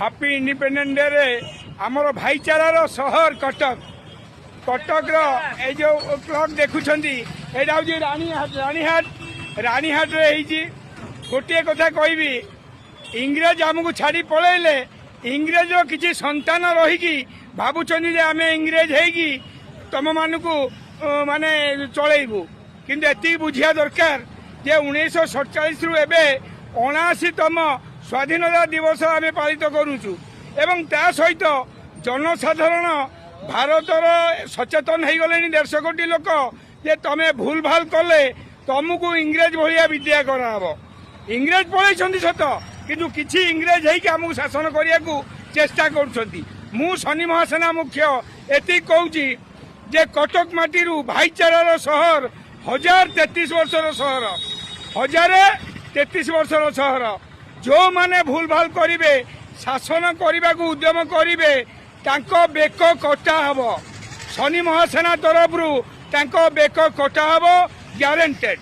Happy independence day ରେ ଆମର ଭାଇଚାରାର ସହର କଟକ କଟକର এই যে ক্লক দেখুଛନ୍ତି এটা হচ্ছে রানীহাটରେ ହେଇଛି। ଗୋଟିଏ କଥା କହିବି, ଇଂରେଜ ଆମକୁ ଛାଡ଼ି ପଳେଇଲେ ଇଂରେଜର କିଛି ସନ୍ତାନ ରହିକି ଭାବୁଛନ୍ତି ଯେ ଆମେ ଇଂରେଜ ହେଇକି ତମମାନଙ୍କୁ ମାନେ ଚଳେଇବୁ, କିନ୍ତୁ ଏତିକି ବୁଝିବା ଦରକାର ଯେ 1947ରୁ ଏବେ 79ତମ ସ୍ୱାଧୀନତା ଦିବସ ଆମେ ପାଳିତ କରୁଛୁ ଏବଂ ତା ସହିତ ଜନସାଧାରଣ ଭାରତର ସଚେତନ ହେଇଗଲେଣି 150 କୋଟି ଲୋକ ଯେ ତମେ ଭୁଲ ଭାଲ କଲେ ତମକୁ ଇଂରେଜ ଭଳିଆ ବିଦ୍ୟା କରାହବ। ଇଂରେଜ ପଳେଇଛନ୍ତି ସତ, କିନ୍ତୁ କିଛି ଇଂରେଜ ହେଇକି ଆମକୁ ଶାସନ କରିବାକୁ ଚେଷ୍ଟା କରୁଛନ୍ତି। ମୁଁ ଶନି ମହାସେନା ମୁଖ୍ୟ ଏତିକି କହୁଛି ଯେ କଟକ ମାଟିରୁ ଭାଇଚାରାର ସହର 1033 ବର୍ଷର ସହର 1033 ବର୍ଷର ସହର ଯେଉଁମାନେ ଭୁଲ ଭାଲ କରିବେ ଶାସନ କରିବାକୁ ଉଦ୍ୟମ କରିବେ ତାଙ୍କ ବେକ କଟା ହେବ। ଶନି ମହାସେନା ତରଫରୁ ତାଙ୍କ ବେକ କଟା ହେବ, ଗ୍ୟାରେଣ୍ଟେଡ୍।